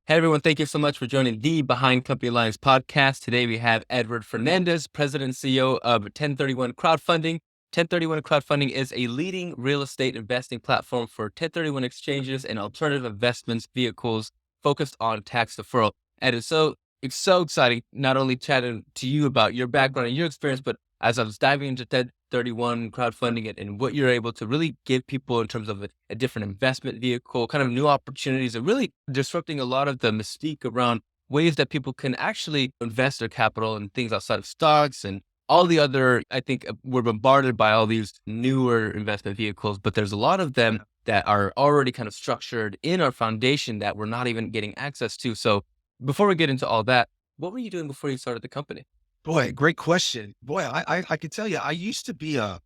Hey everyone, thank you so much for joining the Behind Company Lines podcast. Today we have Edward Fernandez, President and CEO of 1031 Crowdfunding. 1031 Crowdfunding is a leading real estate investing platform for 1031 exchanges and alternative investments vehicles focused on tax deferral. And it's so exciting not only chatting to you about your background and your experience, but as I was diving into 1031 crowdfunding and what you're able to really give people in terms of a different investment vehicle, kind of new opportunities, and really disrupting a lot of the mystique around ways that people can actually invest their capital in things outside of stocks and all the other, I think we're bombarded by all these newer investment vehicles, but there's a lot of them that are already kind of structured in our foundation that we're not even getting access to. So before we get into all that, what were you doing before you started the company? Boy, great question. Boy, I can tell you, I used to be a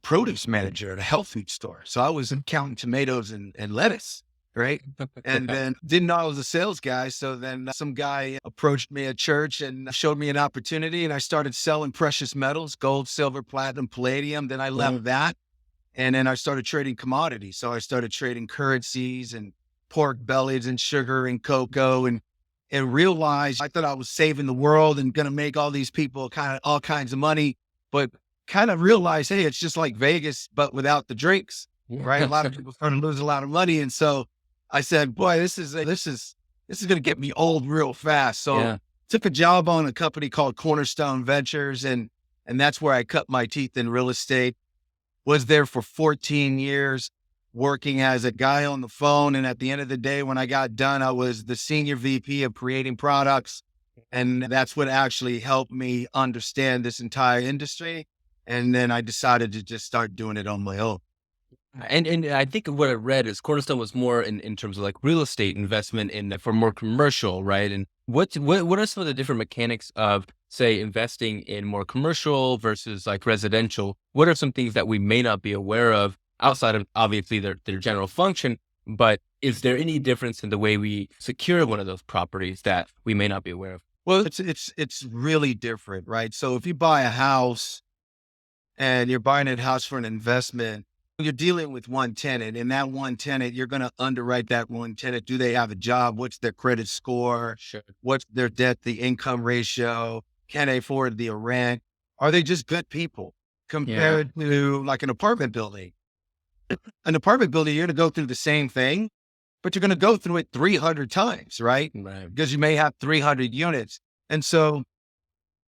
produce manager at a health food store. So I was counting tomatoes and lettuce, right? And then didn't know I was a sales guy. So then some guy approached me at church and showed me an opportunity. And I started selling precious metals, gold, silver, platinum, palladium. Then I left that. And then I started trading commodities. So I started trading currencies and pork bellies and sugar and cocoa and realized I thought I was saving the world and going to make all these people all kinds of money, but kind of realized, hey, it's just like Vegas, but without the drinks, right? A lot of people started to lose a lot of money. And so I said, boy, this is going to get me old real fast. So Yeah. took a job on a company called Cornerstone Ventures. And that's where I cut my teeth in real estate. Was there for 14 years working as a guy on the phone. And at the end of the day, when I got done, I was the senior VP of creating products. And that's what actually helped me understand this entire industry. And then I decided to just start doing it on my own. And I think what I read is Cornerstone was more in terms of like real estate investment for more commercial, right? And what are some of the different mechanics of, say, investing in more commercial versus like residential? What are some things that we may not be aware of outside of obviously their general function? But is there any difference in the way we secure one of those properties that we may not be aware of? Well, it's really different, right? So if you buy a house and you're buying a house for an investment, you're dealing with one tenant, and that one tenant, you're going to underwrite that one tenant. Do they have a job? What's their credit score? Sure. What's their debt, the income ratio? Can they afford the rent? Are they just good people Yeah. compared to like an apartment building? An apartment building, you're going to go through the same thing, but you're going to go through it 300 times, right? Right. Because you may have 300 units. And so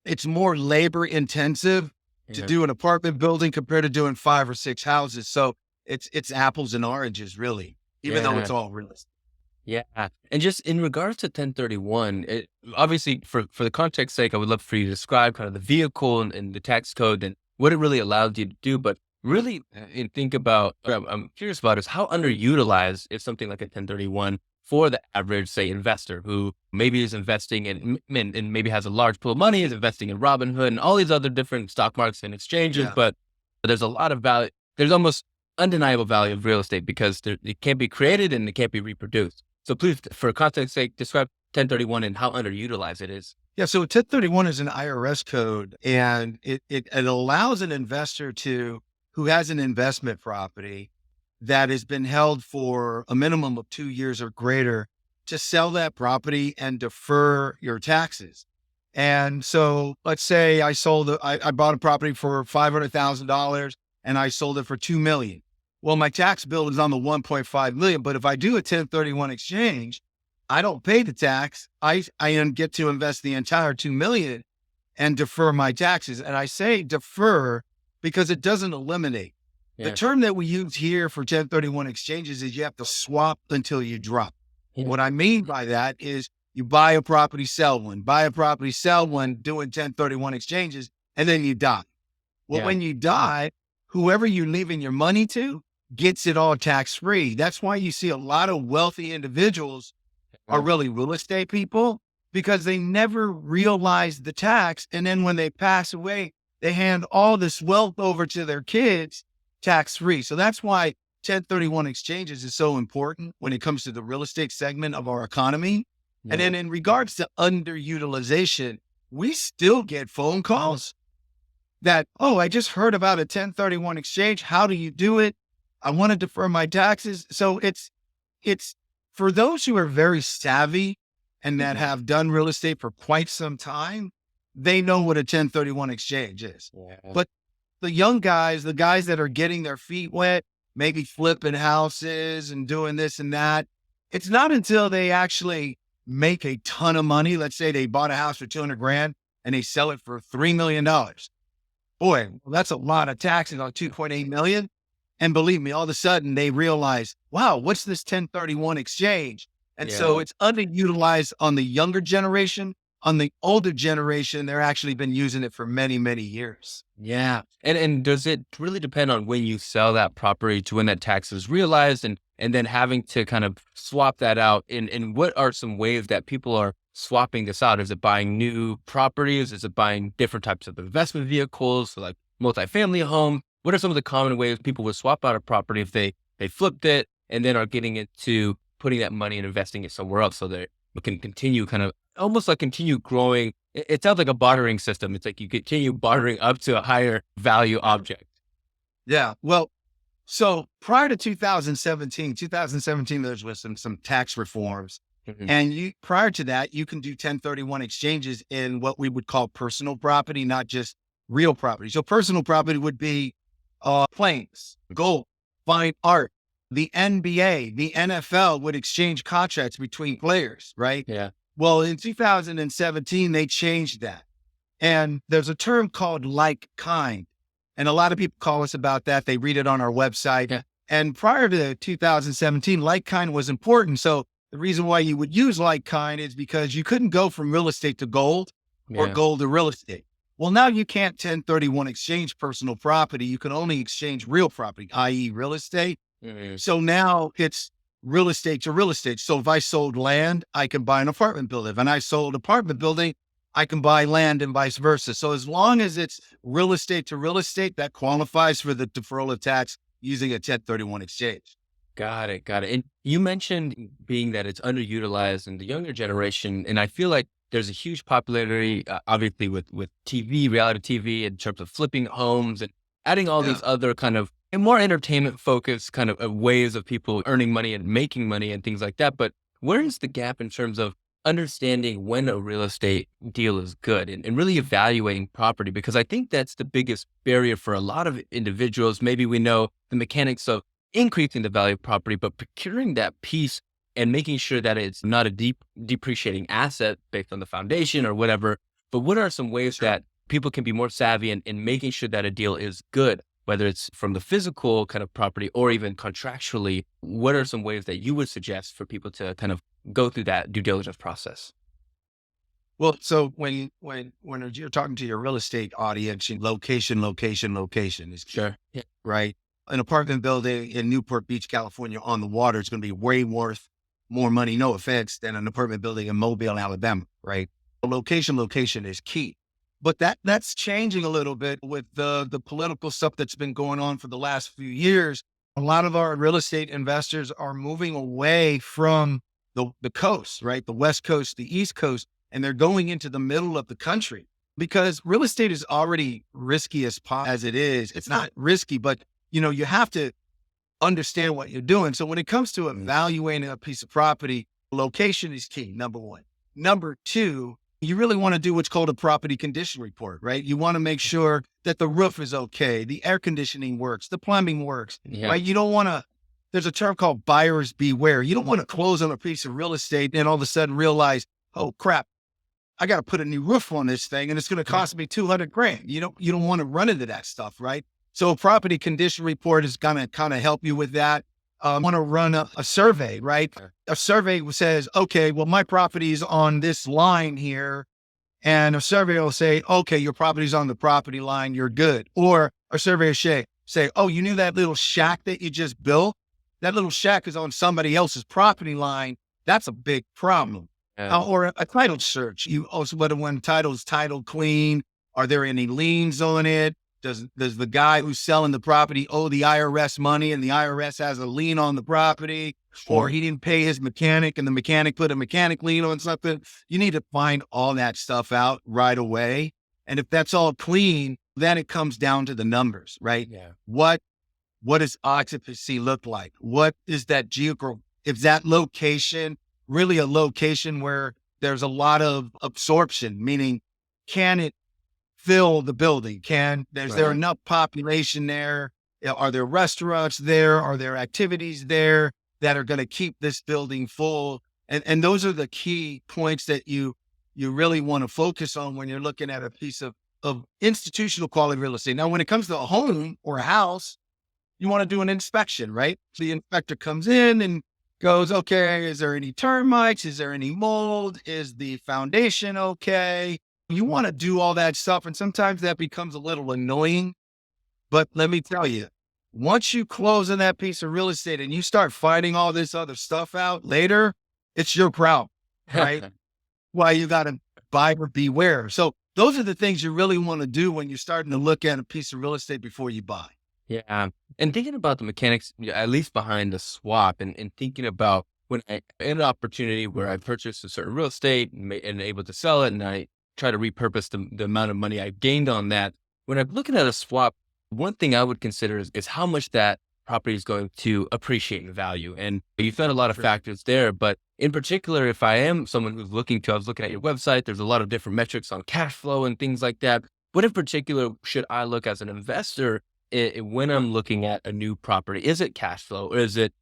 it's more labor intensive to Yeah. do an apartment building compared to doing 5 or 6 houses. So it's apples and oranges, really, even though Yeah. it's all real estate. Yeah. And just in regards to 1031, obviously for the context sake, I would love for you to describe kind of the vehicle and the tax code and what it really allowed you to do. But really and think about, what I'm curious about is how underutilized is something like a 1031 for the average, say, investor who maybe is investing and maybe has a large pool of money, is investing in Robinhood and all these other different stock markets and exchanges. Yeah. But there's a lot of value. There's almost undeniable value of real estate because it can't be created and it can't be reproduced. So please, for context sake, describe 1031 and how underutilized it is. Yeah. So 1031 is an IRS code, and it allows an investor who has an investment property that has been held for a minimum of 2 years or greater to sell that property and defer your taxes. And so let's say I bought a property for $500,000 and I sold it for 2 million. Well, my tax bill is on the 1.5 million, but if I do a 1031 exchange, I don't pay the tax. I get to invest the entire 2 million and defer my taxes. And I say defer because it doesn't eliminate. The Yeah. term that we use here for 1031 exchanges is you have to swap until you drop. Yeah. What I mean by that is you buy a property, sell one, buy a property, sell one, doing 1031 exchanges, and then you die. Well, Yeah. when you die, whoever you're leaving your money to gets it all tax free. That's why you see a lot of wealthy individuals are really real estate people because they never realize the tax. And then when they pass away, they hand all this wealth over to their kids tax free. So that's why 1031 exchanges is so important when it comes to the real estate segment of our economy. And then in regards to underutilization, we still get phone calls that, oh, I just heard about a 1031 exchange. How do you do it? I want to defer my taxes. So it's for those who are very savvy and that have done real estate for quite some time, they know what a 1031 exchange is. Yeah. But the young guys, the guys that are getting their feet wet, maybe flipping houses and doing this and that, it's not until they actually make a ton of money. Let's say they bought a house for 200 grand and they sell it for $3 million. Boy, well, that's a lot of taxes on 2.8 million. And believe me, all of a sudden they realize, wow, what's this 1031 exchange? And so it's underutilized on the younger generation. On the older generation, they're actually been using it for many, many years. Yeah. And does it really depend on when you sell that property to when that tax is realized and then having to kind of swap that out? And what are some ways that people are swapping this out? Is it buying new properties? Is it buying different types of investment vehicles, so like multifamily home? What are some of the common ways people would swap out a property if they flipped it and then are getting it to putting that money and investing it somewhere else so that it can continue kind of almost like continue growing? It sounds like a bartering system. It's like you continue bartering up to a higher value object. Yeah. Well, so prior to 2017, there was some tax reforms. Mhm. And prior to that, you can do 1031 exchanges in what we would call personal property, not just real property. So personal property would be planes, gold, fine art. The NBA, the NFL would exchange contracts between players, right? Yeah. Well, in 2017, they changed that. And there's a term called like kind. And a lot of people call us about that. They read it on our website. Yeah. And prior to 2017, like kind was important. So the reason why you would use like kind is because you couldn't go from real estate to gold or Yeah. gold to real estate. Well, now you can't 1031 exchange personal property. You can only exchange real property, i.e. real estate. Mhm. So now it's real estate to real estate. So if I sold land, I can buy an apartment building. If I sold apartment building, I can buy land and vice versa. So as long as it's real estate to real estate, that qualifies for the deferral of tax using a 1031 exchange. Got it. Got it. And you mentioned being that it's underutilized in the younger generation. And I feel like there's a huge popularity, obviously with TV, reality TV, in terms of flipping homes and adding all Yeah. these other kind of and more entertainment focused kind of ways of people earning money and making money and things like that. But where is the gap in terms of understanding when a real estate deal is good and really evaluating property? Because I think that's the biggest barrier for a lot of individuals. Maybe we know the mechanics of increasing the value of property, but procuring that piece and making sure that it's not a depreciating asset based on the foundation or whatever. But what are some ways that people can be more savvy in making sure that a deal is good, whether it's from the physical kind of property or even contractually? What are some ways that you would suggest for people to kind of go through that due diligence process? Well, so when you're talking to your real estate audience, location is key, Sure. Yeah. right? An apartment building in Newport Beach, California on the water is going to be way worth more money, no offense, than an apartment building in Mobile, Alabama, right? Location is key. But that's changing a little bit with the political stuff that's been going on for the last few years. A lot of our real estate investors are moving away from the coast, right? The West Coast, the East Coast, and they're going into the middle of the country because real estate is already risky as it is. It's not risky, but you have to understand what you're doing. So when it comes to evaluating a piece of property, location is key, number one. Number two, you really want to do what's called a property condition report, right? You want to make sure that the roof is okay, the air conditioning works, the plumbing works, Yeah. right? You don't want to, there's a term called buyer's beware. You don't want to close on a piece of real estate and all of a sudden realize, oh crap, I got to put a new roof on this thing and it's going to cost me 200 grand. You don't want to run into that stuff, right? So a property condition report is going to kind of help you with that. Want to run a survey, right? Sure. A survey says, okay, well, my property is on this line here. And a survey will say, okay, your property's on the property line, you're good. Or a survey will say, oh, you knew that little shack that you just built? That little shack is on somebody else's property line. That's a big problem. Yeah. Or a title search. You also whether when title's title clean, are there any liens on it? Does the guy who's selling the property owe the IRS money and the IRS has a lien on the property? Or he didn't pay his mechanic and the mechanic put a mechanic lien on something? You need to find all that stuff out right away. And if that's all clean, then it comes down to the numbers, right? Yeah. What does occupancy look like? What is that Is that location really a location where there's a lot of absorption? Meaning, can it fill the building? Is there Right. enough population there? Are there restaurants there? Are there activities there that are going to keep this building full? And those are the key points that you really want to focus on when you're looking at a piece of institutional quality real estate. Now, when it comes to a home or a house, you want to do an inspection, right? The inspector comes in and goes, okay, is there any termites? Is there any mold? Is the foundation okay? You want to do all that stuff. And sometimes that becomes a little annoying. But let me tell you, once you close on that piece of real estate and you start finding all this other stuff out later, it's your problem, right? Why you got to buyer beware. So those are the things you really want to do when you're starting to look at a piece of real estate before you buy. Yeah. And thinking about the mechanics, at least behind the swap, and thinking about when I had an opportunity where I purchased a certain real estate and able to sell it, and I try to repurpose the amount of money I gained on that. When I'm looking at a swap, one thing I would consider is how much that property is going to appreciate in value. And you've had a lot of Sure. factors there, but in particular, if I am someone who's I was looking at your website, there's a lot of different metrics on cash flow and things like that. What in particular should I look as an investor when I'm looking at a new property? Is it cash flow? Or is it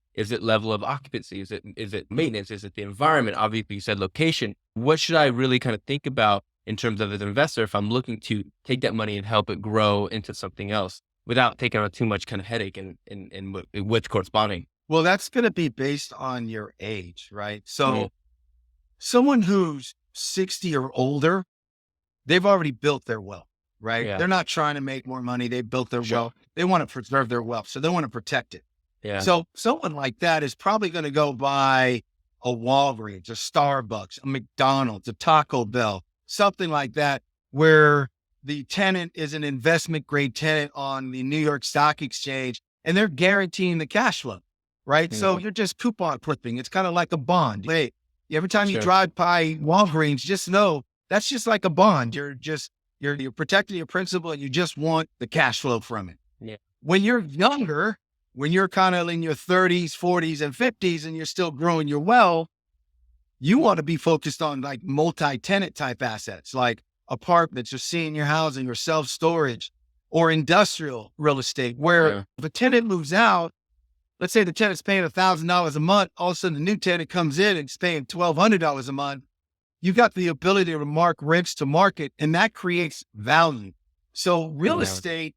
level of occupancy? Is it maintenance? Is it the environment? Obviously, you said location. What should I really kind of think about in terms of as an investor if I'm looking to take that money and help it grow into something else without taking on too much kind of headache and with corresponding? Well, that's going to be based on your age, right? So Mm. someone who's 60 or older, they've already built their wealth, right? Yeah. They're not trying to make more money. They've built their Sure. wealth. They want to preserve their wealth. So they want to protect it. Yeah. So someone like that is probably going to go buy a Walgreens, a Starbucks, a McDonald's, a Taco Bell, something like that, where the tenant is an investment grade tenant on the New York Stock Exchange, and they're guaranteeing the cash flow, right? So Mhm. you're just coupon clipping. It's kind of like a bond. Hey, every time you Sure. drive by Walgreens, just know that's just like a bond. You're protecting your principal, and you just want the cash flow from it. Yeah. When you're younger, when you're kind of in your 30s, 40s, and 50s, and you're still growing your wealth, you want to be focused on like multi-tenant type assets, like apartments or senior housing or self-storage or industrial real estate, where Yeah. if a tenant moves out, let's say the tenant's paying $1,000 a month, all of a sudden the new tenant comes in and it's paying $1,200 a month. You got the ability to mark rents to market, and that creates value. So real Yeah. estate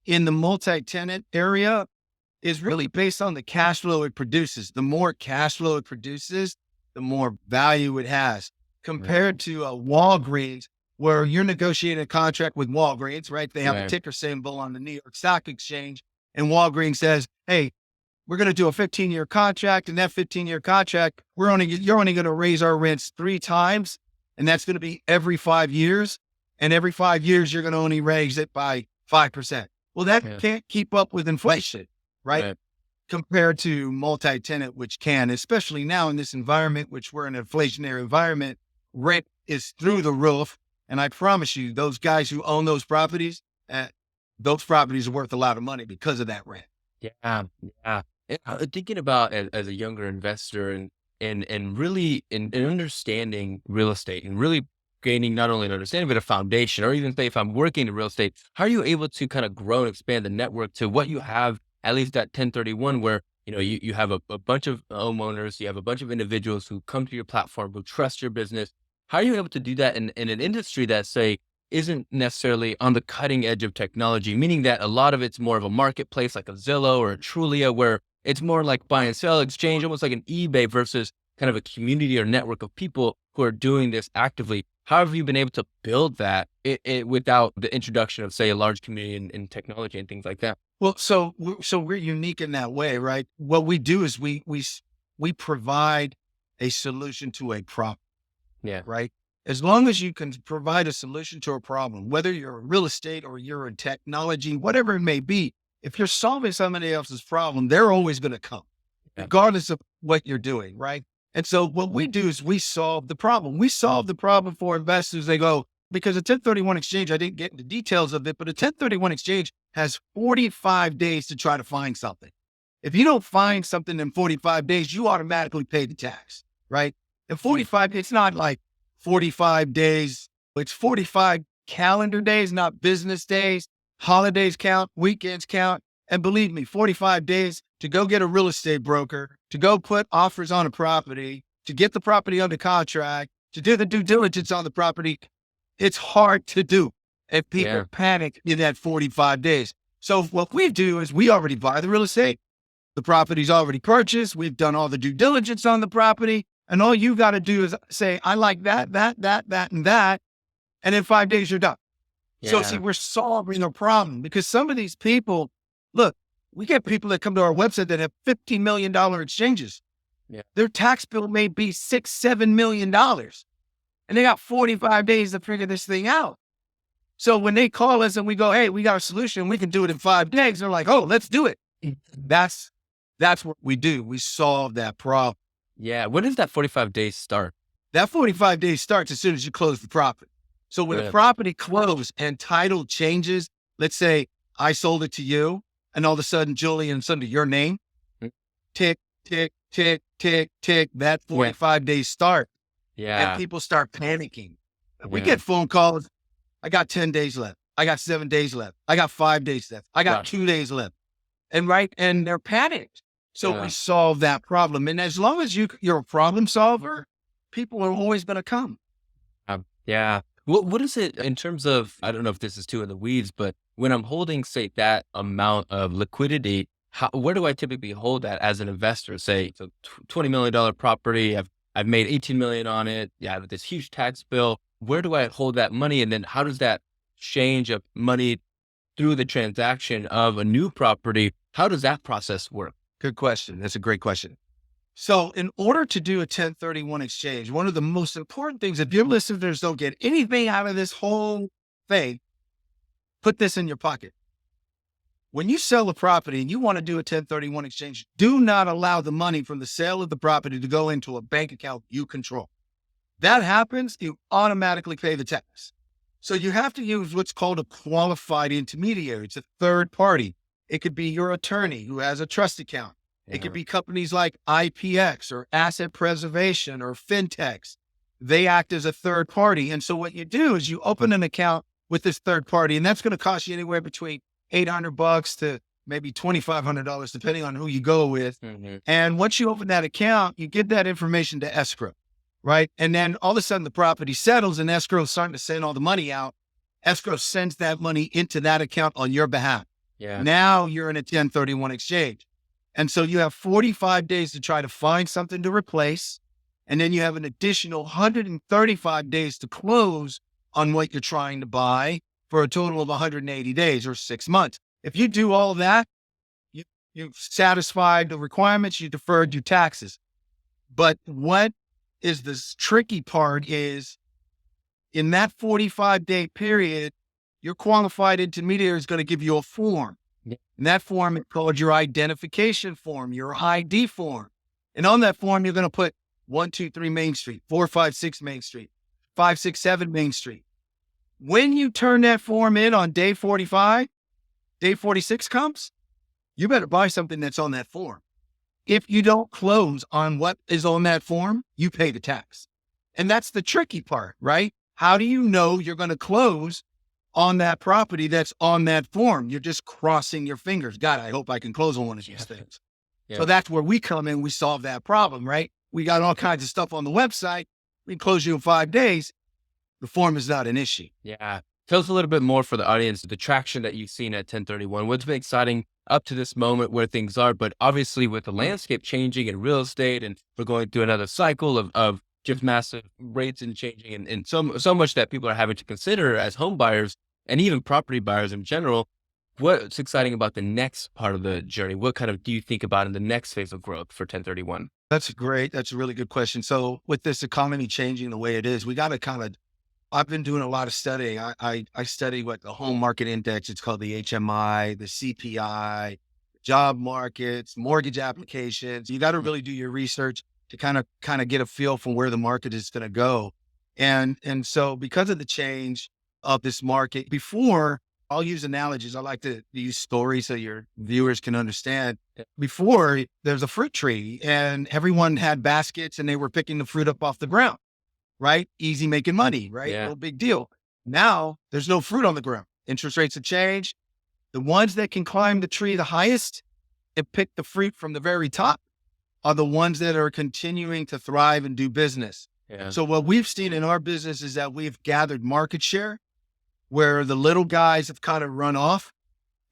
in the multi-tenant area is really based on the cash flow it produces. The more cash flow it produces, the more value it has compared to a Walgreens, where you're negotiating a contract with Walgreens, right? They have a Right. ticker symbol on the New York Stock Exchange, and Walgreens says, hey, we're going to do a 15-year contract, and that 15-year contract, you're only going to raise our rents 3 times, and that's going to be every 5 years. And every 5 years, you're going to only raise it by 5%. Well, that Yeah. can't keep up with inflation, right? Right. Compared to multi-tenant, which can, especially now in this environment, which we're in an inflationary environment, rent is through the roof. And I promise you, those guys who own those properties are worth a lot of money because of that rent. Yeah. Yeah. Thinking about as a younger investor and really in understanding real estate and really gaining not only an understanding but a foundation, or even say if I'm working in real estate, how are you able to kind of grow and expand the network to what you have, at least that 1031, where you have a bunch of homeowners, you have a bunch of individuals who come to your platform, who trust your business. How are you able to do that in an industry that, say, isn't necessarily on the cutting edge of technology, meaning that a lot of it's more of a marketplace like a Zillow or a Trulia, where it's more like buy and sell exchange, almost like an eBay, versus kind of a community or network of people who are doing this actively? How have you been able to build that without the introduction of, say, a large community in technology and things like that? Well, so we're unique in that way, right? What we do is we provide a solution to a problem, Yeah. right? As long as you can provide a solution to a problem, whether you're in real estate or you're in technology, whatever it may be, if you're solving somebody else's problem, they're always going to come, Yeah. regardless of what you're doing, right? And so what we do is we solve the problem. We solve the problem for investors. They go, because a 1031 exchange, I didn't get into details of it, but a 1031 exchange has 45 days to try to find something. If you don't find something in 45 days, you automatically pay the tax, right? And 45, it's not like 45 days. It's 45 calendar days, not business days. Holidays count, weekends count. And believe me, 45 days to go get a real estate broker, to go put offers on a property, to get the property under contract, to do the due diligence on the property, it's hard to do. If people panic in that 45 days. So what we do is we already buy the real estate. The property's already purchased. We've done all the due diligence on the property. And all you got to do is say, I like that, and that. And in 5 days, you're done. Yeah. So see, we're solving a problem because some of these people, look, we get people that come to our website that have $15 million exchanges. Yeah. Their tax bill may be $6-7 million. And they got 45 days to figure this thing out. So when they call us and we go, hey, we got a solution, we can do it in 5 days. They're like, oh, let's do it. That's what we do. We solve that problem. Yeah. When does that 45 days start? That 45 days starts as soon as you close the property. So when the property closed and title changes, let's say I sold it to you and all of a sudden, Julian, it's under your name, tick, tick, tick, tick, tick, that 45 days start. Yeah. And people start panicking. We get phone calls. I got 10 days left. I got 7 days left. I got 5 days left. I got 2 days left. And they're panicked. So we solve that problem. And as long as you're a problem solver, people are always going to come. Yeah. What is it in terms of, I don't know if this is too in the weeds, but when I'm holding, say, that amount of liquidity, where do I typically hold that as an investor? Say it's a $20 million property. I've made 18 million on it. Yeah. I have this huge tax bill. Where do I hold that money? And then how does that change of money through the transaction of a new property? How does that process work? Good question. That's a great question. So in order to do a 1031 exchange, one of the most important things, if your listeners don't get anything out of this whole thing, put this in your pocket. When you sell a property and you want to do a 1031 exchange, do not allow the money from the sale of the property to go into a bank account you control. That happens, you automatically pay the tax. So you have to use what's called a qualified intermediary. It's a third party. It could be your attorney who has a trust account. It could be companies like IPX or Asset Preservation or FinTechs. They act as a third party. And so what you do is you open an account with this third party, and that's going to cost you anywhere between $800 to maybe $2,500, depending on who you go with. Mm-hmm. And once you open that account, you give that information to escrow, right? And then all of a sudden the property settles and escrow is starting to send all the money out. Escrow sends that money into that account on your behalf. Yeah. Now you're in a 1031 exchange. And so you have 45 days to try to find something to replace. And then you have an additional 135 days to close on what you're trying to buy for a total of 180 days or 6 months. If you do all that, you've satisfied the requirements, you deferred your taxes. But what is this tricky part is in that 45-day period, your qualified intermediary is going to give you a form. And that form is called your identification form, your ID form. And on that form, you're going to put 123 Main Street, 456 Main Street, 567 Main Street. When you turn that form in on day 45, day 46 comes, you better buy something that's on that form. If you don't close on what is on that form, you pay the tax. And that's the tricky part, right? How do you know you're going to close on that property that's on that form? You're just crossing your fingers. God, I hope I can close on one of these things. Yeah. So that's where we come in. We solve that problem, right? We got all kinds of stuff on the website. We can close you in 5 days. The form is not an issue. Yeah. Tell us a little bit more for the audience, the traction that you've seen at 1031. What's been exciting up to this moment where things are, but obviously with the landscape changing in real estate, and we're going through another cycle of just massive rates and changing and so much that people are having to consider as home buyers and even property buyers in general. What's exciting about the next part of the journey? What kind of do you think about in the next phase of growth for 1031? That's great. That's a really good question. So with this economy changing the way it is, we got to I've been doing a lot of studying. I study what the home market index, it's called the HMI, the CPI, job markets, mortgage applications. You got to really do your research to kind of get a feel for where the market is going to go. And so because of the change of this market, before I'll use analogies. I like to use stories so your viewers can understand. Yeah. Before, there's a fruit tree and everyone had baskets and they were picking the fruit up off the ground, right? Easy making money, right? Yeah. No big deal. Now there's no fruit on the ground. Interest rates have changed. The ones that can climb the tree the highest and pick the fruit from the very top are the ones that are continuing to thrive and do business. Yeah. So what we've seen in our business is that we've gathered market share where the little guys have kind of run off,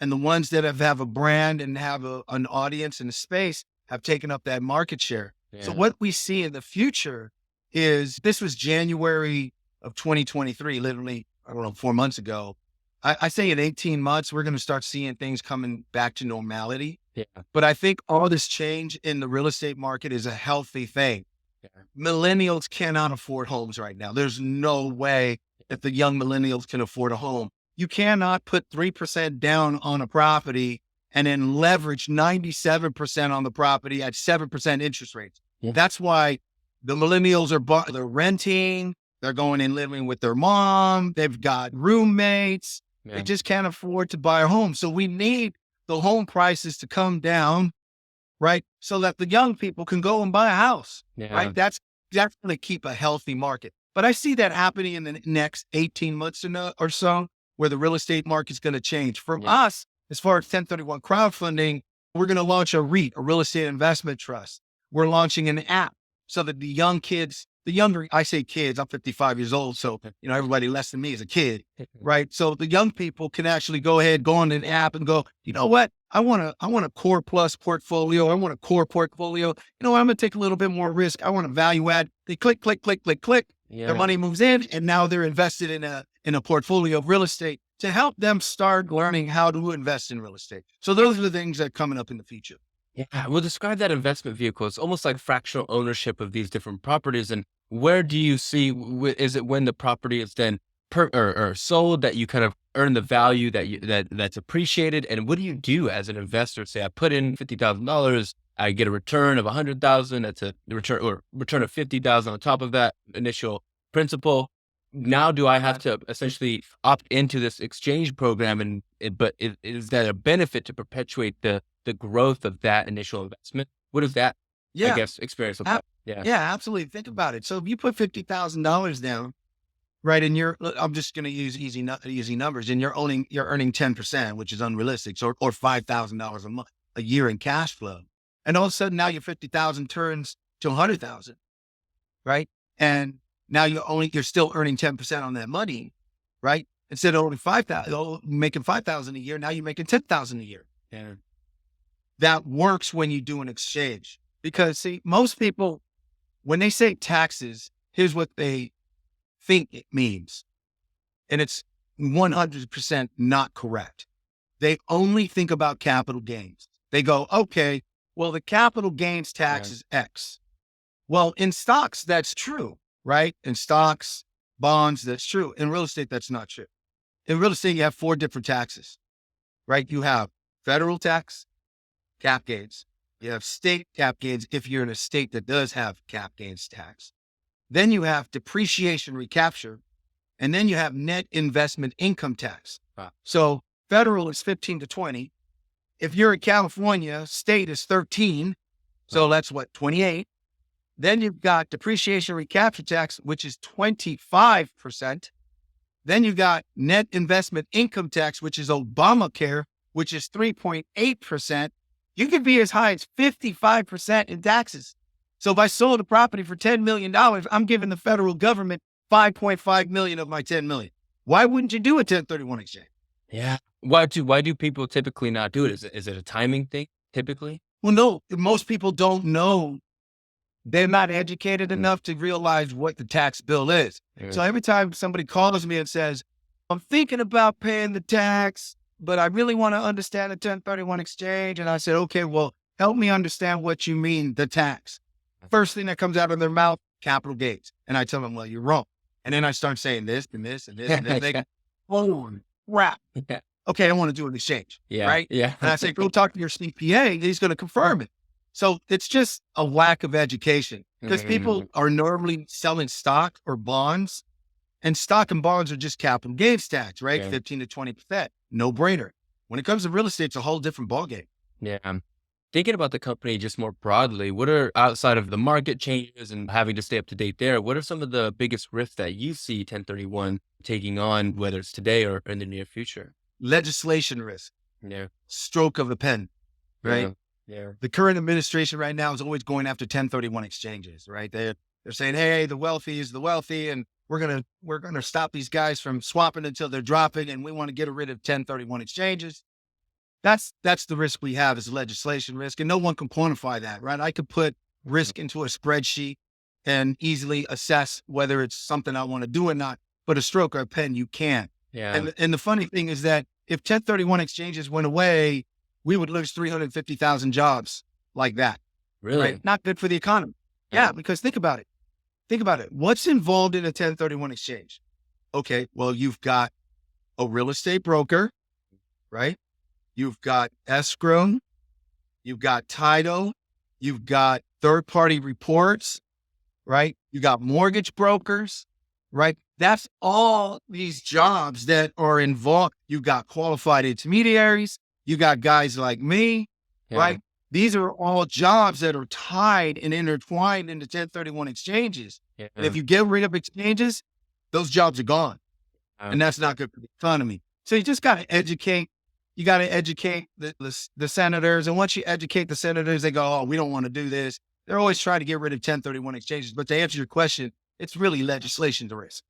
and the ones that have a brand and have an audience and a space have taken up that market share. Yeah. So what we see in the future is, this was January of 2023, literally, I don't know, 4 months ago. I say in 18 months, we're going to start seeing things coming back to normality. Yeah. But I think all this change in the real estate market is a healthy thing. Yeah. Millennials cannot afford homes right now. There's no way that the young millennials can afford a home. You cannot put 3% down on a property and then leverage 97% on the property at 7% interest rates. Yeah. That's why the millennials they're renting, they're going and living with their mom, they've got roommates. Yeah. They just can't afford to buy a home. So we need the home prices to come down, right? So that the young people can go and buy a house, Yeah. right? That's going to keep a healthy market. But I see that happening in the next 18 months or so, where the real estate market's going to change. For us, as far as 1031 crowdfunding, we're going to launch a REIT, a real estate investment trust. We're launching an app so that the young kids, I say kids, I'm 55 years old. So, everybody less than me is a kid, right? So the young people can actually go on an app and go, you know what? I want a core plus portfolio. I want a core portfolio. You know what? I'm going to take a little bit more risk. I want to value add. They click. Yeah. Their money moves in, and now they're invested in a portfolio of real estate to help them start learning how to invest in real estate. So those are the things that are coming up in the future. Yeah, we'll describe that investment vehicle. It's almost like fractional ownership of these different properties. And where do you see, is it when the property is then or sold that you kind of earn the value that's appreciated? And what do you do as an investor? Say I put in $50,000, I get a return of $100,000. That's a return of $50,000 on top of that initial principal. Now, do I have to essentially opt into this exchange program? But is that a benefit to perpetuate the growth of that initial investment? What is that, I guess, experience look like? Yeah, absolutely. Think about it. So if you put $50,000 down, right, and I'm just going to use easy numbers, and you're earning 10%, which is unrealistic. So, or $5,000 a year in cash flow. And all of a sudden now your 50,000 turns to 100,000, right? And now you're still earning 10% on that money, right? Instead of only 5,000, making 5,000 a year, now you're making 10,000 a year. Yeah. That works when you do an exchange, because see, most people, when they say taxes, here's what they think it means. And it's 100% not correct. They only think about capital gains. They go, okay, well, the capital gains tax is X. Well, in stocks, that's true, right? In stocks, bonds, that's true. In real estate, that's not true. In real estate, you have 4 different taxes, right? You have federal tax, cap gains. You have state cap gains if you're in a state that does have cap gains tax. Then you have depreciation recapture, and then you have net investment income tax. Wow. So federal is 15 to 20. If you're in California, state is 13. So that's 28. Then you've got depreciation recapture tax, which is 25%. Then you've got net investment income tax, which is Obamacare, which is 3.8%. You could be as high as 55% in taxes. So if I sold a property for $10 million, I'm giving the federal government $5.5 million of my $10 million. Why wouldn't you do a 1031 exchange? Yeah. Why do people typically not do it? Is it a timing thing typically? Well, no, most people don't know. They're not educated enough to realize what the tax bill is. Yeah. So every time somebody calls me and says, I'm thinking about paying the tax, but I really want to understand the 1031 exchange. And I said, okay, well, help me understand what you mean, the tax. First thing that comes out of their mouth, capital gains. And I tell them, well, you're wrong. And then I start saying this and this and this. And then they go, oh, crap. Okay, I want to do an exchange. Yeah. Right? Yeah. And I say, go talk to your CPA. He's going to confirm it. So it's just a lack of education, because people are normally selling stock or bonds And stock and bonds are just capital gains tax, right? Yeah. 15 to 20%. No brainer. When it comes to real estate, it's a whole different ballgame. Yeah. Thinking about the company just more broadly, what are outside of the market changes and having to stay up to date there? What are some of the biggest risks that you see 1031 taking on, whether it's today or in the near future? Legislation risk, Yeah. stroke of a pen, right? Yeah. The current administration right now is always going after 1031 exchanges, right? They're saying, hey, the wealthy is the wealthy, and we're gonna stop these guys from swapping until they're dropping, and we want to get rid of 1031 exchanges. That's the risk we have is legislation risk, and no one can quantify that, right? I could put risk into a spreadsheet and easily assess whether it's something I want to do or not. But a stroke of a pen, you can't. Yeah. And the funny thing is that if 1031 exchanges went away, we would lose 350,000 jobs like that. Really? Right? Not good for the economy. Yeah, because think about it. Think about it. What's involved in a 1031 exchange? Okay, well, you've got a real estate broker, right? You've got escrow, you've got title, you've got third-party reports, right? You got mortgage brokers, right? That's all these jobs that are involved. You got qualified intermediaries, you got guys like me, right? These are all jobs that are tied and intertwined into 1031 exchanges. Yeah. And if you get rid of exchanges, those jobs are gone. And that's not good for the economy. So you just got to educate. You got to educate the senators. And once you educate the senators, they go, oh, we don't want to do this. They're always trying to get rid of 1031 exchanges. But to answer your question, it's really legislation to risk.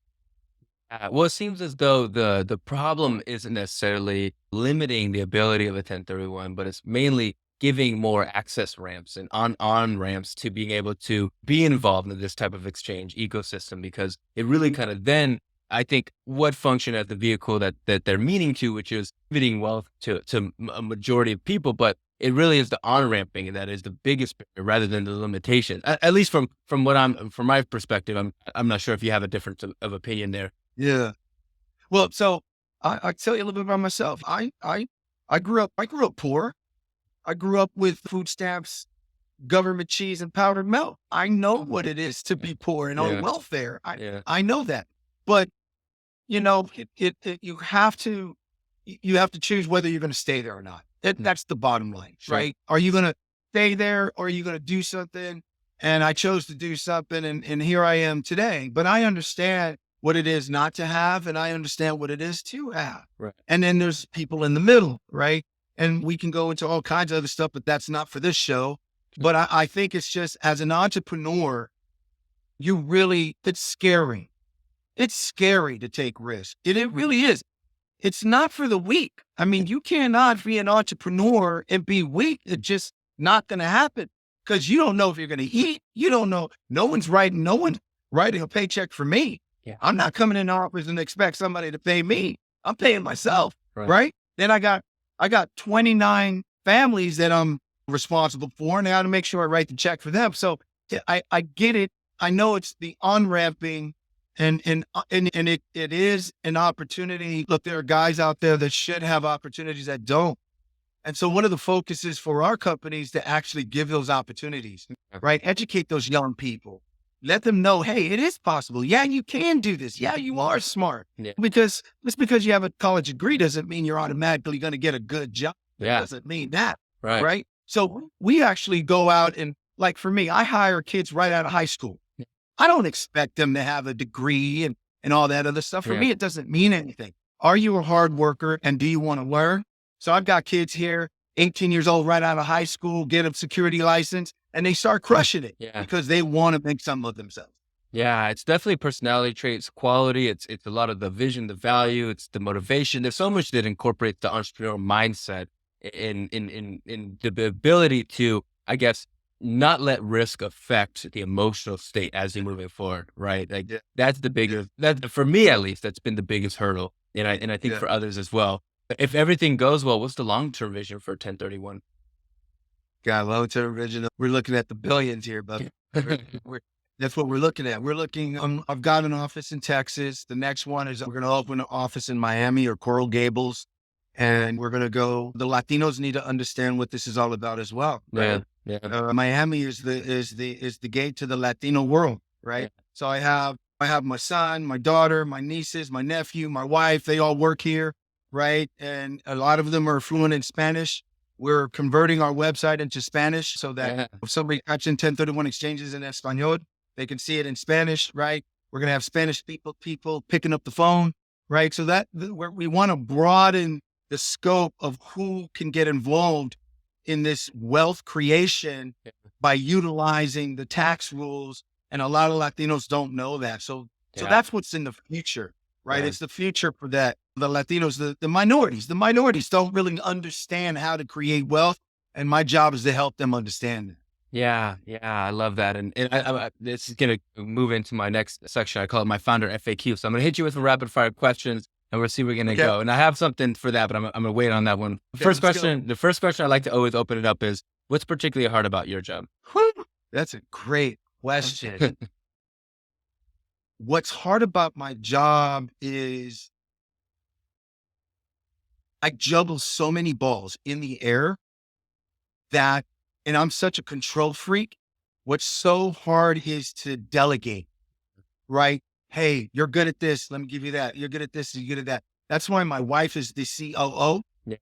Well, it seems as though the problem isn't necessarily limiting the ability of a 1031, but it's mainly giving more access ramps and on ramps to being able to be involved in this type of exchange ecosystem, because it really kind of then, I think, what function as the vehicle that they're meaning to, which is giving wealth to a majority of people, but it really is the on ramping that is the biggest barrier rather than the limitation. At least from from my perspective, I'm not sure if you have a difference of opinion there. Yeah. Well, so I tell you a little bit about myself. I grew up poor. I grew up with food stamps, government cheese, and powdered milk. I know what it is to be poor and on welfare. I know that. But you know, you have to choose whether you're going to stay there or not. That's the bottom line, right? Are you going to stay there or are you going to do something? And I chose to do something, and here I am today. But I understand what it is not to have, and I understand what it is to have. Right. And then there's people in the middle, right? And we can go into all kinds of other stuff, but that's not for this show. But I think it's just, as an entrepreneur, it's scary. It's scary to take risks. It really is. It's not for the weak. I mean, you cannot be an entrepreneur and be weak. It's just not going to happen, because you don't know if you're going to eat. You don't know. No one's writing a paycheck for me. Yeah. I'm not coming in office and expect somebody to pay me. I'm paying myself, right? Then I got 29 families that I'm responsible for, and I got to make sure I write the check for them. So I get it. I know it's the on-ramping, and it is an opportunity. Look, there are guys out there that should have opportunities that don't. And so one of the focuses for our company is to actually give those opportunities, right? Educate those young people. Let them know, hey, it is possible. Yeah, you can do this. Yeah, you are smart. Yeah. Because just because you have a college degree doesn't mean you're automatically going to get a good job. It Yeah. doesn't mean that, Right. right? So we actually go out and, like, for me, I hire kids right out of high school. Yeah. I don't expect them to have a degree and all that other stuff. For Yeah. me, it doesn't mean anything. Are you a hard worker, and do you want to learn? So I've got kids here, 18 years old, right out of high school, get a security license, and they start crushing it because they want to make something of themselves. Yeah, it's definitely personality traits, quality. It's a lot of the vision, the value, it's the motivation. There's so much that incorporates the entrepreneurial mindset in the ability to, I guess, not let risk affect the emotional state as you're moving forward, right? Like that's the biggest, that for me at least, that's been the biggest hurdle. And I think for others as well. If everything goes well, what's the long-term vision for 1031? God, long-term vision. We're looking at the billions here, but that's what we're looking at. We're looking, I've got an office in Texas. The next one is we're going to open an office in Miami or Coral Gables. And we're going to go, the Latinos need to understand what this is all about as well. Right? Yeah. Miami is the gate to the Latino world, right? Yeah. So I have I have my son, my daughter, my nieces, my nephew, my wife, they all work here, right? And a lot of them are fluent in Spanish. We're converting our website into Spanish so that Yeah. if somebody catching 1031 exchanges in Espanol, they can see it in Spanish, right? We're going to have Spanish people picking up the phone, right? So that we want to broaden the scope of who can get involved in this wealth creation Yeah. by utilizing the tax rules. And a lot of Latinos don't know that. So Yeah. that's what's in the future, right? Yeah. It's the future for that. The Latinos, the minorities don't really understand how to create wealth. And my job is to help them understand it. Yeah, I love that, and this is gonna move into my next section. I call it my founder FAQ. So I'm gonna hit you with some rapid fire questions, and we'll see where we're gonna Okay. go. And I have something for that, but I'm gonna wait on that one. Okay, First let's go. question. The first question I like to always open it up is, what's particularly hard about your job? Whew, that's a great question. What's hard about my job is I juggle so many balls in the air that, and I'm such a control freak. What's so hard is to delegate, right? Hey, you're good at this. Let me give you that. You're good at this. You're good at that. That's why my wife is the COO, Yeah.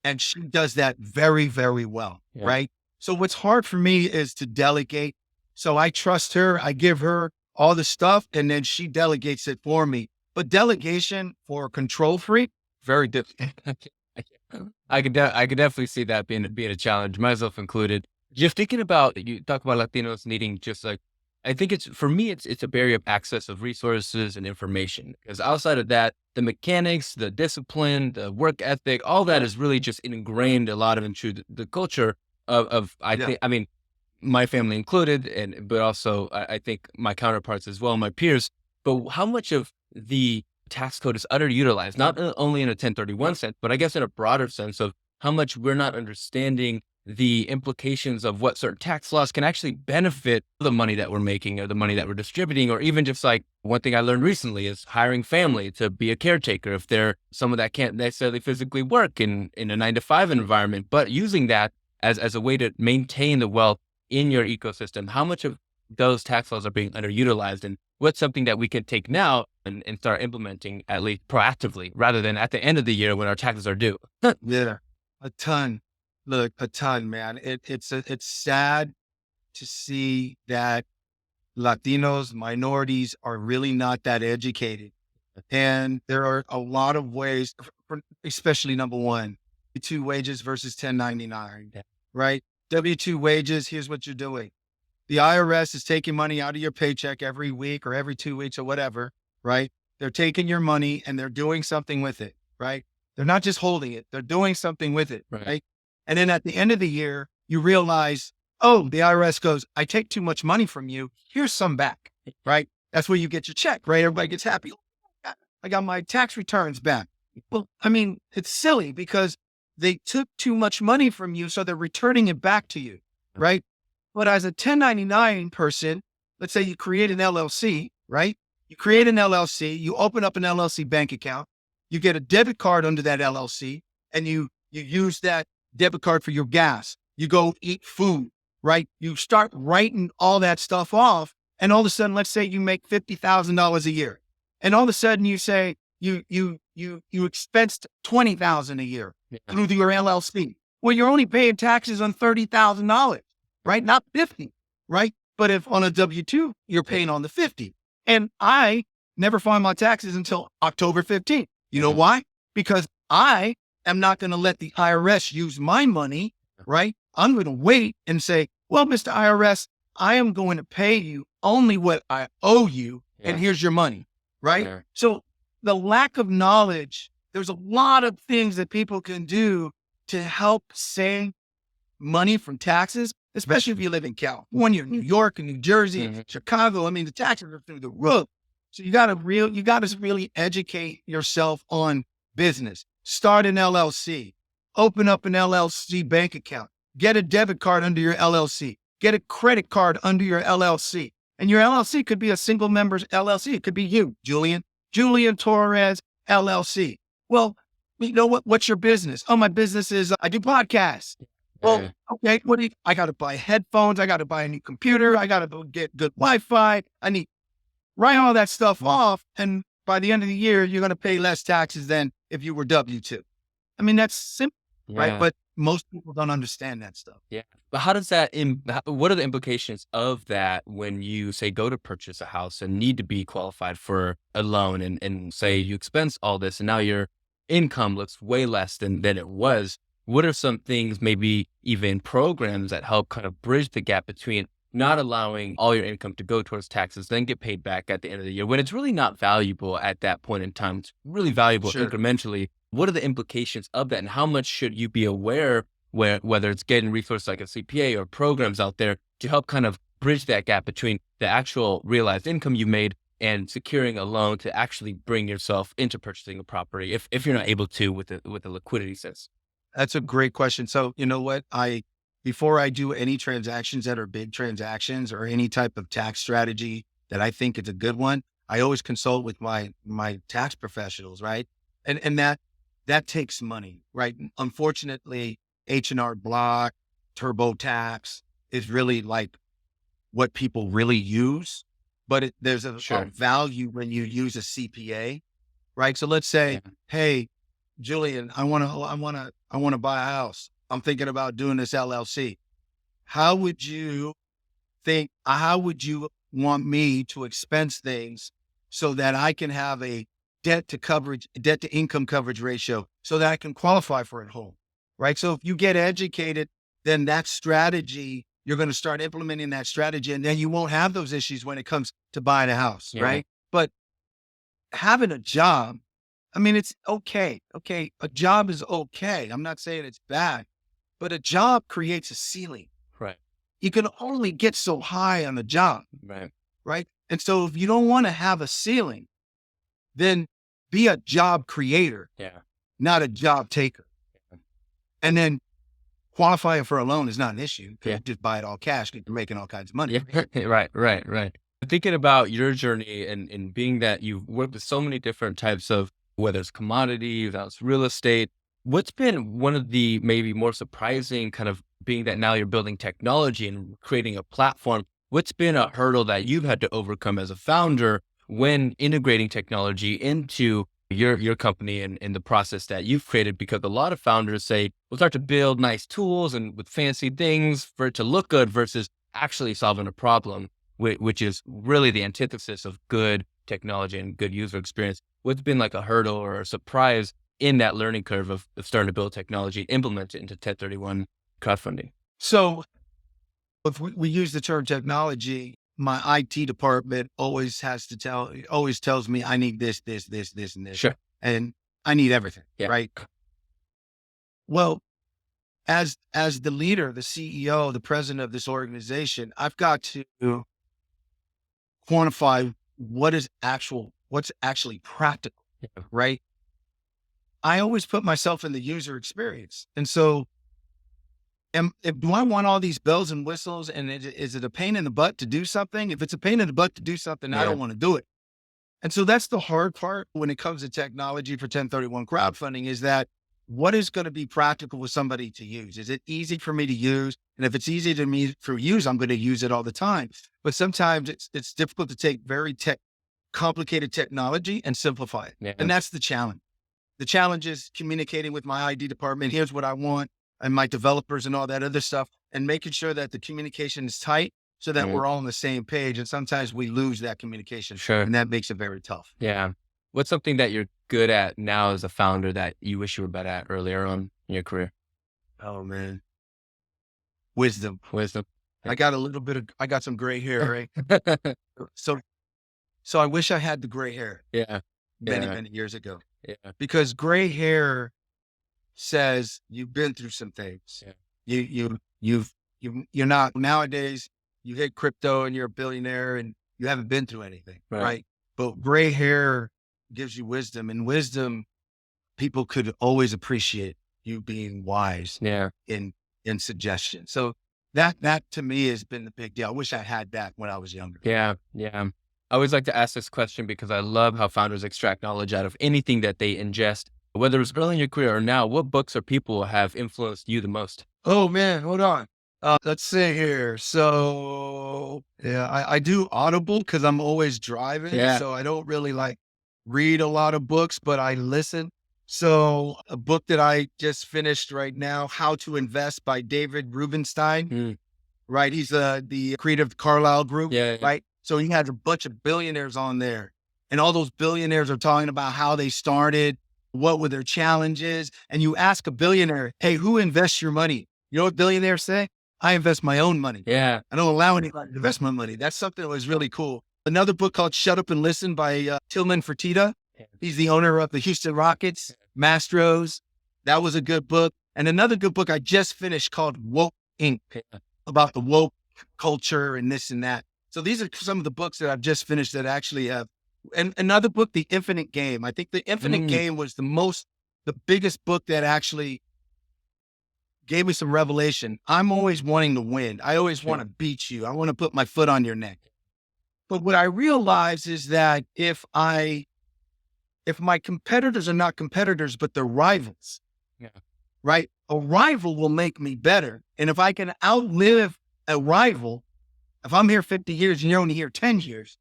and she does that very, very well, Yeah. right? So what's hard for me is to delegate. So I trust her. I give her all the stuff, and then she delegates it for me. But delegation for a control freak, very difficult. I could definitely see that being a challenge, myself included. Just thinking about, you talk about Latinos needing just like, I think it's, for me, it's a barrier of access of resources and information. Because outside of that, the mechanics, the discipline, the work ethic, all that is really just ingrained a lot of into the culture of I Yeah. think, I mean, my family included, but also I think my counterparts as well, my peers. But how much of the tax code is underutilized, not only in a 1031 sense, but I guess in a broader sense of how much we're not understanding the implications of what certain tax laws can actually benefit the money that we're making or the money that we're distributing, or even just like one thing I learned recently is hiring family to be a caretaker if they're someone that can't necessarily physically work in a 9-to-5 environment, but using that as a way to maintain the wealth in your ecosystem. How much of those tax laws are being underutilized, and what's something that we can take now and start implementing at least proactively rather than at the end of the year when our taxes are due? Yeah, a ton. Look, a ton, man. It's sad to see that Latinos, minorities are really not that educated. And there are a lot of ways, especially number one, W-2 wages versus 1099, Yeah. right? W-2 wages, here's what you're doing. The IRS is taking money out of your paycheck every week or every 2 weeks or whatever, right? They're taking your money and they're doing something with it, right? They're not just holding it, they're doing something with it, Right. right? And then at the end of the year, you realize, oh, the IRS goes, I take too much money from you. Here's some back, right? That's where you get your check, right? Everybody gets happy. I got my tax returns back. Well, I mean, it's silly because they took too much money from you, so they're returning it back to you, right? But as a 1099 person, let's say you create an LLC, right? You create an LLC, you open up an LLC bank account, you get a debit card under that LLC, and you use that debit card for your gas. You go eat food, right? You start writing all that stuff off, and all of a sudden, let's say you make $50,000 a year, and all of a sudden you say you expensed $20,000 a year through your LLC. Well, you're only paying taxes on $30,000, right? Not 50, right? But if on a W-2, you're paying on the 50. And I never filed my taxes until October 15th. You know why? Because I am not going to let the IRS use my money, right? I'm going to wait and say, well, Mr. IRS, I am going to pay you only what I owe you, and here's your money, right? Yeah. So the lack of knowledge, there's a lot of things that people can do to help save money from taxes, especially if you live in California, New York, and New Jersey, Chicago. I mean, the taxes are through the roof. So you got to really educate yourself on business. Start an LLC, open up an LLC bank account, get a debit card under your LLC, get a credit card under your LLC. And your LLC could be a single member's LLC. It could be you, Julian Torres LLC. Well, you know what? What's your business? Oh, my business is I do podcasts. Well, okay. I got to buy headphones. I got to buy a new computer. I got to get good Wi-Fi. write all that stuff off. And by the end of the year, you're going to pay less taxes than if you were W-2. I mean, that's simple, right? Yeah. But most people don't understand that stuff. Yeah. But how does that, what are the implications of that when you say go to purchase a house and need to be qualified for a loan and say you expense all this and now your income looks way less than it was? What are some things, maybe even programs that help kind of bridge the gap between not allowing all your income to go towards taxes, then get paid back at the end of the year when it's really not valuable at that point in time? It's really valuable Sure. incrementally. What are the implications of that, and how much should you be aware whether it's getting resources like a CPA or programs out there to help kind of bridge that gap between the actual realized income you made and securing a loan to actually bring yourself into purchasing a property if you're not able to with the liquidity sense? That's a great question. So you know what? Before I do any transactions that are big transactions or any type of tax strategy that I think is a good one, I always consult with my tax professionals, right? And that takes money, right? Unfortunately, H&R Block, TurboTax is really like what people really use, but there's a Sure. value when you use a CPA, right? So let's say, Yeah. hey, Julian, I want to buy a house. I'm thinking about doing this LLC. How would you how would you want me to expense things so that I can have a debt to income coverage ratio so that I can qualify for a home, right? So if you get educated, then that strategy, you're going to start implementing that strategy, and then you won't have those issues when it comes to buying a house, Yeah. right? But having a job, I mean, it's okay. Okay. A job is okay. I'm not saying it's bad, but a job creates a ceiling. Right. You can only get so high on a job, Right. right? And so if you don't want to have a ceiling, then be a job creator, Yeah. not a job taker. And then qualifying for a loan is not an issue. You Yeah. just buy it all cash because you're making all kinds of money. Yeah. Right. Thinking about your journey and being that you've worked with so many different types of, whether it's commodities, whether it's real estate, what's been one of the maybe more surprising kind of, being that now you're building technology and creating a platform, what's been a hurdle that you've had to overcome as a founder when integrating technology into your company and the process that you've created? Because a lot of founders say, we'll start to build nice tools and with fancy things for it to look good versus actually solving a problem, which is really the antithesis of good technology and good user experience. What's been like a hurdle or a surprise in that learning curve of starting to build technology, implement it into 1031 crowdfunding? So if we use the term technology, my IT department always tells me I need this, and this. Sure. And I need everything, Yeah. right? Well, as the leader, the CEO, the president of this organization, I've got to quantify what's actually practical, Yeah. right? I always put myself in the user experience. And so do I want all these bells and whistles, and is it a pain in the butt to do something? If it's a pain in the butt to do something, I Yeah. don't want to do it. And so that's the hard part when it comes to technology for 1031 crowdfunding, is that what is going to be practical with somebody to use? Is it easy for me to use? And if it's easy to me to use, I'm going to use it all the time. But sometimes it's difficult to take very complicated technology and simplify it. Yeah. And that's the challenge. The challenge is communicating with my ID department. Here's what I want, and my developers and all that other stuff, and making sure that the communication is tight so that we're all on the same page. And sometimes we lose that communication. Sure. And that makes it very tough. Yeah. What's something that you're good at now as a founder that you wish you were better at earlier on in your career? Oh man. Wisdom. Wisdom. I got some gray hair, right? So I wish I had the gray hair Yeah. many years ago, Yeah. because gray hair says you've been through some things. Yeah. You're not nowadays. You hit crypto and you're a billionaire and you haven't been through anything, right? But gray hair gives you wisdom, and wisdom, people could always appreciate you being wise Yeah. in suggestion. So that to me has been the big deal. I wish I had that when I was younger. Yeah. I always like to ask this question because I love how founders extract knowledge out of anything that they ingest, whether it's early in your career or now. What books or people have influenced you the most? Oh man, hold on. Let's see here. So yeah, I do Audible because I'm always driving. Yeah. So I don't really like read a lot of books, but I listen. So a book that I just finished right now, How to Invest by David Rubenstein, Mm. right? He's the creator of the Carlyle Group, Yeah. right? So he has a bunch of billionaires on there. And all those billionaires are talking about how they started, what were their challenges. And you ask a billionaire, hey, who invests your money? You know what billionaires say? I invest my own money. Yeah. I don't allow anybody to invest my money. That's something that was really cool. Another book called Shut Up and Listen by Tillman Fertitta. He's the owner of the Houston Rockets, Mastros. That was a good book. And another good book I just finished called Woke Inc. about the woke culture and this and that. So these are some of the books that I've just finished that actually have. And another book, The Infinite Game. I think The Infinite Game was the biggest book that actually gave me some revelation. I'm always wanting to win. I always want to beat you. I want to put my foot on your neck. But what I realize is that if my competitors are not competitors, but they're rivals, Yeah. right? A rival will make me better. And if I can outlive a rival, if I'm here 50 years and you're only here 10 years,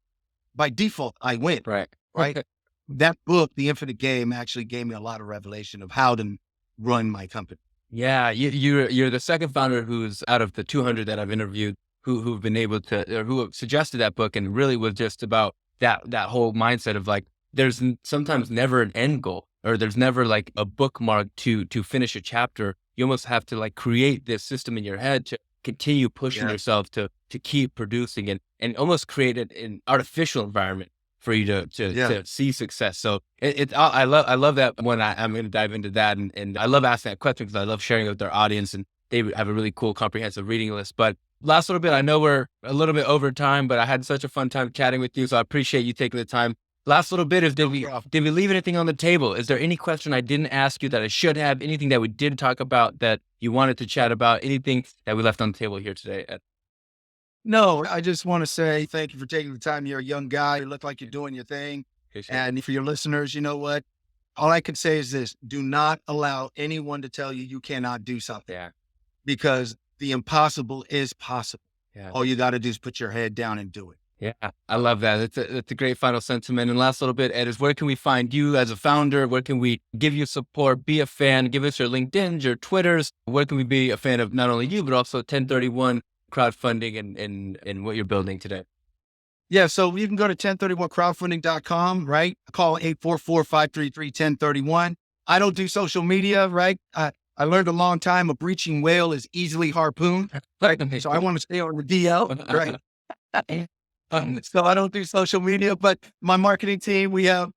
by default, I win. Right. Right. That book, The Infinite Game, actually gave me a lot of revelation of how to run my company. Yeah, you're the second founder who's out of the 200 that I've interviewed who've been able to, or who have suggested that book, and really was just about that whole mindset of like, there's sometimes never an end goal, or there's never like a bookmark to finish a chapter. You almost have to like create this system in your head to continue pushing yourself to keep producing and almost create an artificial environment for you to see success. So I love that when I'm going to dive into that. And I love asking that question because I love sharing it with our audience, and they have a really cool, comprehensive reading list. But last little bit, I know we're a little bit over time, but I had such a fun time chatting with you. So I appreciate you taking the time. Last little bit is, did we leave anything on the table? Is there any question I didn't ask you that I should have? Anything that we did talk about that you wanted to chat about? Anything that we left on the table here today, Ed? No, I just want to say thank you for taking the time. You're a young guy. You look like you're doing your thing. And for your listeners, you know what? All I can say is this: do not allow anyone to tell you you cannot do something. Yeah. Because the impossible is possible. Yeah. All you got to do is put your head down and do it. Yeah, I love that. It's a great final sentiment. And last little bit, Ed, is where can we find you as a founder? Where can we give you support, be a fan, give us your LinkedIn's, your Twitters? Where can we be a fan of not only you, but also 1031 crowdfunding and what you're building today? Yeah, so you can go to 1031crowdfunding.com, right? Call 844-533-1031. I don't do social media, right? I learned a long time a breaching whale is easily harpooned. Right? So I want to stay on the DL, right? So I don't do social media, but my marketing team, we have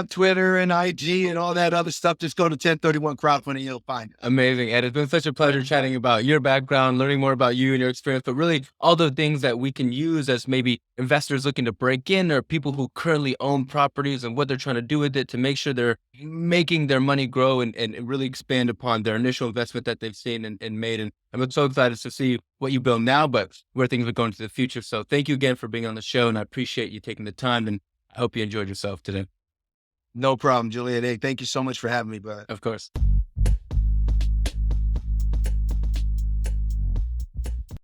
Twitter and IG and all that other stuff. Just go to 1031 crowdfunding. You'll find it. Amazing, Ed. It's been such a pleasure chatting about your background, learning more about you and your experience, but really all the things that we can use as maybe investors looking to break in, or people who currently own properties and what they're trying to do with it to make sure they're making their money grow and really expand upon their initial investment that they've seen and made. And I'm so excited to see what you build now, but where things are going to the future. So thank you again for being on the show, and I appreciate you taking the time, and I hope you enjoyed yourself today. No problem, Julian. Hey, thank you so much for having me, bud. Of course.